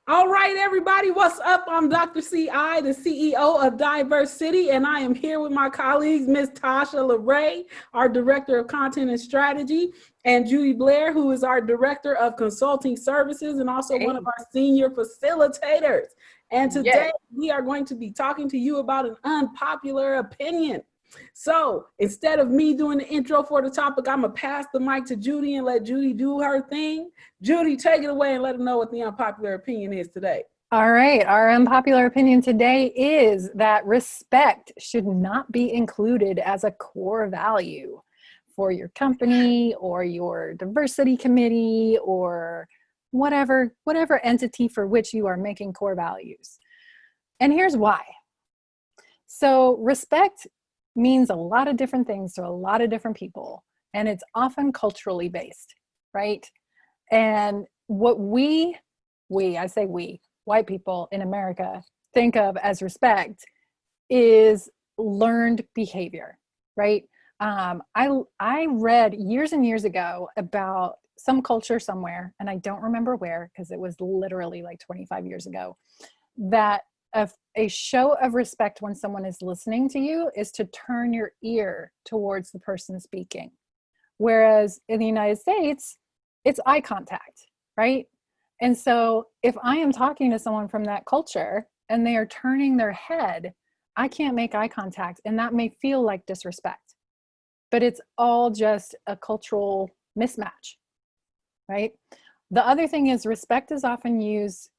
All right, everybody, what's up? I'm Dr. C.I., the CEO of Diverse City, and I am here with my colleagues, Ms. Tasha LaRae, our Director of Content and Strategy, and Judy Blair, who is our Director of Consulting Services and also one of our senior facilitators. And today we are going to be talking to you about an unpopular opinion. So instead of me doing the intro for the topic, I'm going to pass the mic to Judy and let Judy do her thing. Judy, take it away and let them know what the unpopular opinion is today. All right. Our unpopular opinion today is that respect should not be included as a core value for your company or your diversity committee or whatever entity for which you are making core values. And here's why. So respect means a lot of different things to a lot of different people, and it's often culturally based, right? And what we, white people in America, think of as respect is learned behavior, right? I read years and years ago about some culture somewhere, and I don't remember where because it was literally like 25 years ago, that a show of respect when someone is listening to you is to turn your ear towards the person speaking. Whereas in the United States, it's eye contact, right? And so if I am talking to someone from that culture and they are turning their head, I can't make eye contact, and that may feel like disrespect, but it's all just a cultural mismatch, right? The other thing is respect is often used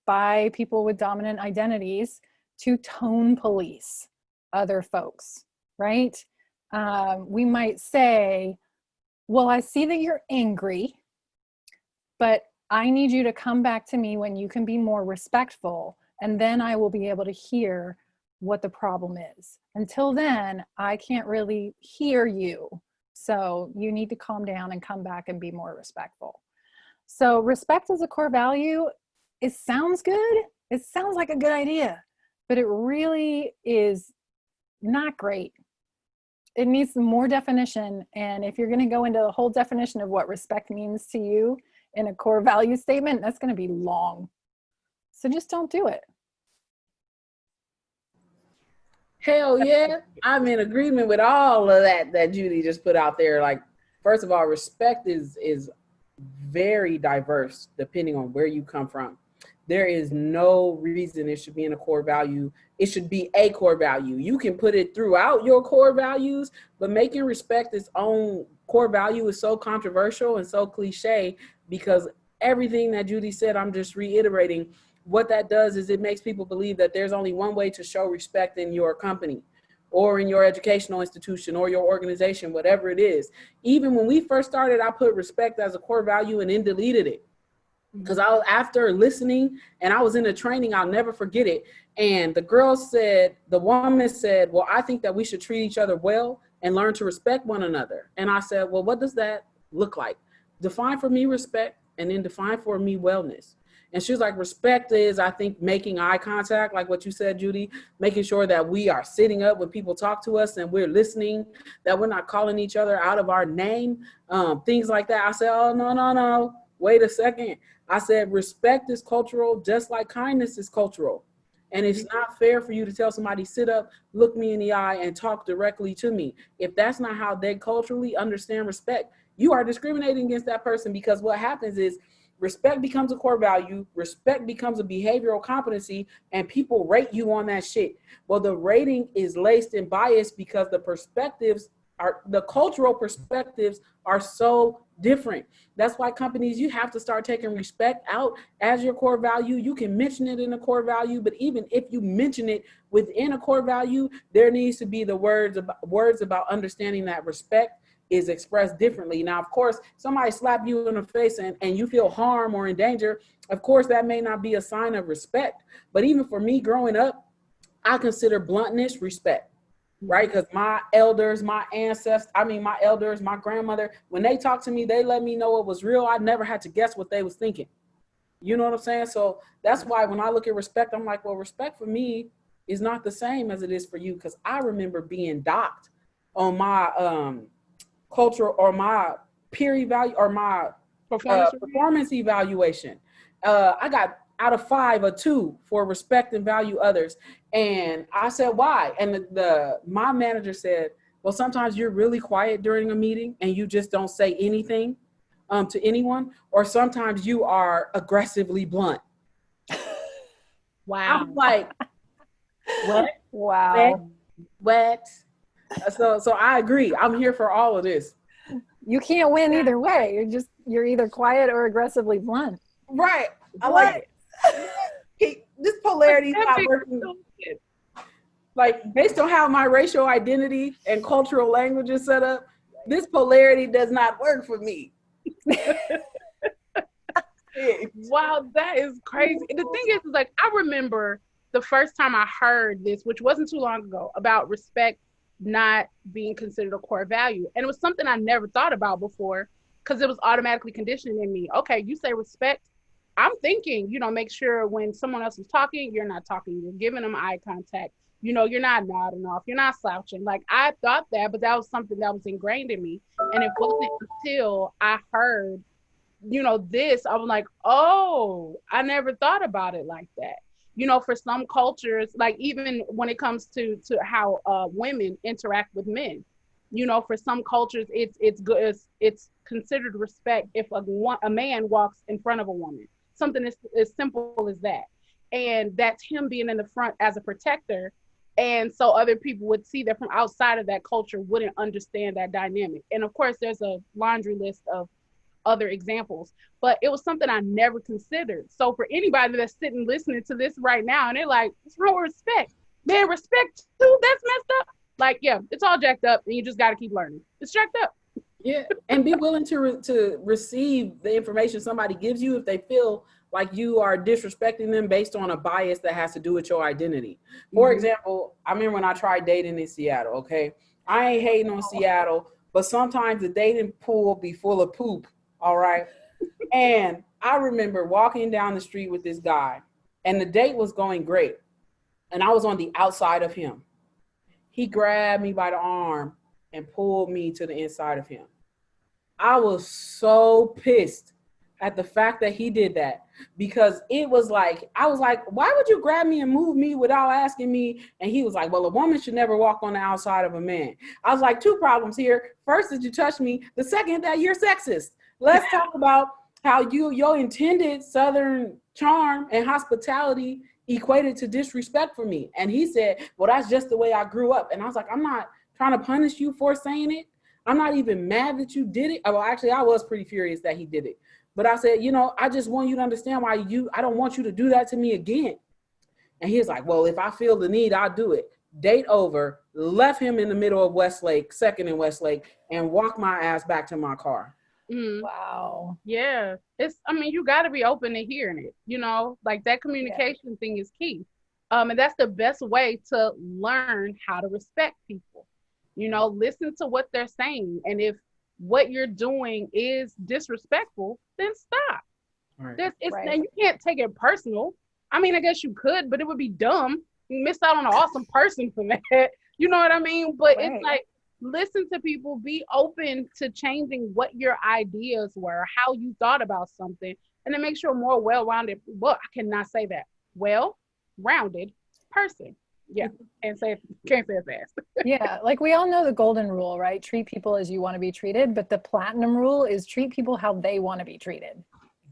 by people with dominant identities to tone police other folks, right? We might say, well, I see that you're angry, but I need you to come back to me when you can be more respectful, and then I will be able to hear what the problem is. Until then, I can't really hear you. So you need to calm down and come back and be more respectful. So respect as a core value, it sounds good. It sounds like a good idea, but it really is not great. It needs more definition. And if you're going to go into the whole definition of what respect means to you in a core value statement, that's going to be long. So just don't do it. Hell yeah. I'm in agreement with all of that Judy just put out there. Like, first of all, respect is very diverse depending on where you come from. There is no reason it should be in a core value. It should be a core value. You can put it throughout your core values, but making respect its own core value is so controversial and so cliche, because everything that Judy said, I'm just reiterating, what that does is it makes people believe that there's only one way to show respect in your company or in your educational institution or your organization, whatever it is. Even when we first started, I put respect as a core value and then deleted it. Because after listening and I was in a training, I'll never forget it. And the woman said, well, I think that we should treat each other well and learn to respect one another. And I said, well, what does that look like? Define for me respect, and then define for me wellness. And she was like, respect is, I think, making eye contact, like what you said, Judy, making sure that we are sitting up when people talk to us and we're listening, that we're not calling each other out of our name, things like that. I said, oh, no, wait a second. I said, respect is cultural, just like kindness is cultural. And it's not fair for you to tell somebody, sit up, look me in the eye, and talk directly to me. If that's not how they culturally understand respect, you are discriminating against that person, because what happens is respect becomes a core value, respect becomes a behavioral competency, and people rate you on that shit. Well, the rating is laced in bias because the cultural perspectives are so different. That's why companies, you have to start taking respect out as your core value. You can mention it in a core value, but even if you mention it within a core value, there needs to be the words about understanding that respect is expressed differently. Now, of course, somebody slap you in the face and you feel harm or in danger. Of course, that may not be a sign of respect. But even for me growing up, I consider bluntness respect. Right? Because my elders, my grandmother, when they talk to me, they let me know it was real. I never had to guess what they was thinking. You know what I'm saying? So that's why when I look at respect, I'm like, well, respect for me is not the same as it is for you. Because I remember being docked on my culture or my peer evaluation or my performance evaluation. I got out of 5, a 2 for respect and value others. And I said, why? And my manager said, well, sometimes you're really quiet during a meeting and you just don't say anything to anyone, or sometimes you are aggressively blunt. Wow. I'm like, what? Wow. What? So I agree. I'm here for all of this. You can't win either way. You're either quiet or aggressively blunt. Right. I like it. This polarity is not working. Like, based on how my racial identity and cultural language is set up, this polarity does not work for me. Wow, that is crazy. The thing is like, I remember the first time I heard this, which wasn't too long ago, about respect not being considered a core value. And it was something I never thought about before, because it was automatically conditioned in me. Okay, you say respect. I'm thinking, make sure when someone else is talking, you're not talking. You're giving them eye contact. You're not nodding off. You're not slouching. Like, I thought that, but that was something that was ingrained in me. And it wasn't until I heard, this, I was like, oh, I never thought about it like that. For some cultures, like even when it comes to how women interact with men, for some cultures, it's good. It's considered respect if a man walks in front of a woman. Something as simple as that. And that's him being in the front as a protector. And so other people would see that from outside of that culture wouldn't understand that dynamic. And of course, there's a laundry list of other examples, but it was something I never considered. So for anybody that's sitting listening to this right now and they're like, what's wrong with respect? Man, respect too, that's messed up. Like, yeah, it's all jacked up and you just got to keep learning. It's jacked up. Yeah, and be willing to receive the information somebody gives you if they feel like you are disrespecting them based on a bias that has to do with your identity. For example, I remember when I tried dating in Seattle, okay? I ain't hating on Seattle, but sometimes the dating pool be full of poop, all right? And I remember walking down the street with this guy, and the date was going great, and I was on the outside of him. He grabbed me by the arm and pulled me to the inside of him. I was so pissed at the fact that he did that, because it was like, I was like, why would you grab me and move me without asking me? And he was like, well, a woman should never walk on the outside of a man. I was like, 2 problems here. First, that you touch me. The second, that you're sexist. Let's talk about how your intended Southern charm and hospitality equated to disrespect for me. And he said, well, that's just the way I grew up. And I was like, I'm not trying to punish you for saying it. I'm not even mad that you did it. Well, actually, I was pretty furious that he did it. But I said, I just want you to understand why I don't want you to do that to me again. And he was like, well, if I feel the need, I'll do it. Date over, left him in the middle of Westlake, 2nd and Westlake, and walked my ass back to my car. Wow. Yeah. You got to be open to hearing it, like that communication thing is key. And that's the best way to learn how to respect people. Listen to what they're saying. And if what you're doing is disrespectful, then stop. Right. And you can't take it personal. I guess you could, but it would be dumb. You missed out on an awesome person for that. You know what I mean? But It's like, listen to people, be open to changing what your ideas were, how you thought about something, and then make sure a more well-rounded, I cannot say that, well-rounded person. Yeah, can't say it fast. Yeah, like we all know the golden rule, right? Treat people as you want to be treated, but the platinum rule is treat people how they want to be treated.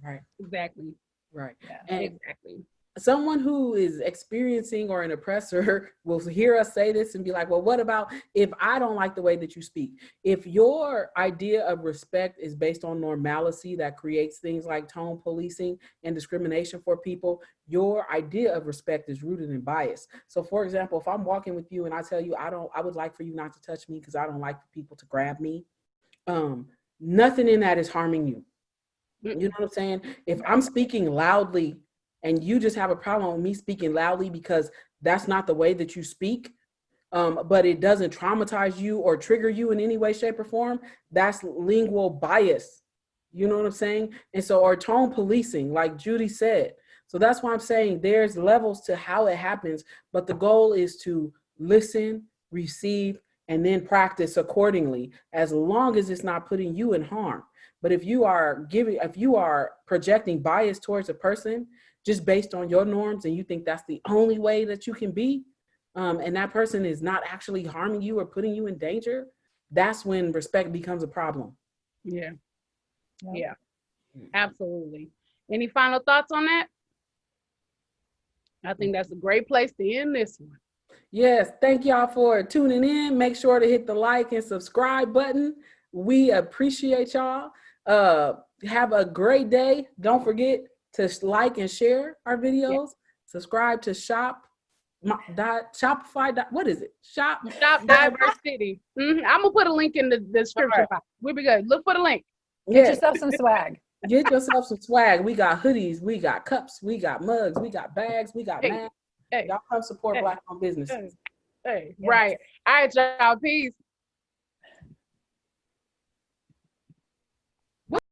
Right. Exactly. Right. Yeah. And exactly. Someone who is experiencing or an oppressor will hear us say this and be like, well, what about if I don't like the way that you speak? If your idea of respect is based on normalcy that creates things like tone policing and discrimination for people, your idea of respect is rooted in bias. So for example, if I'm walking with you and I tell you, I would like for you not to touch me because I don't like for people to grab me. Nothing in that is harming you. You know what I'm saying? If I'm speaking loudly and you just have a problem with me speaking loudly because that's not the way that you speak, but it doesn't traumatize you or trigger you in any way, shape, or form, that's lingual bias. You know what I'm saying? And so, or tone policing, like Judy said. So that's why I'm saying there's levels to how it happens, but the goal is to listen, receive, and then practice accordingly, as long as it's not putting you in harm. But if you are projecting bias towards a person just based on your norms, and you think that's the only way that you can be, and that person is not actually harming you or putting you in danger, that's when respect becomes a problem. Yeah. Yeah, absolutely. Any final thoughts on that? I think that's a great place to end this one. Yes, thank y'all for tuning in. Make sure to hit the like and subscribe button. We appreciate y'all. Have a great day. Don't forget to like and share our videos. Yeah. Subscribe to Shopify. What is it? Shop Diversity. I'm gonna put a link in the description box. We'll be good. Look for the link. Get yourself some swag. Get yourself some swag. We got hoodies, we got cups, we got mugs, we got bags, we got masks. Y'all come support Black-owned businesses. Right. All right, y'all. Peace.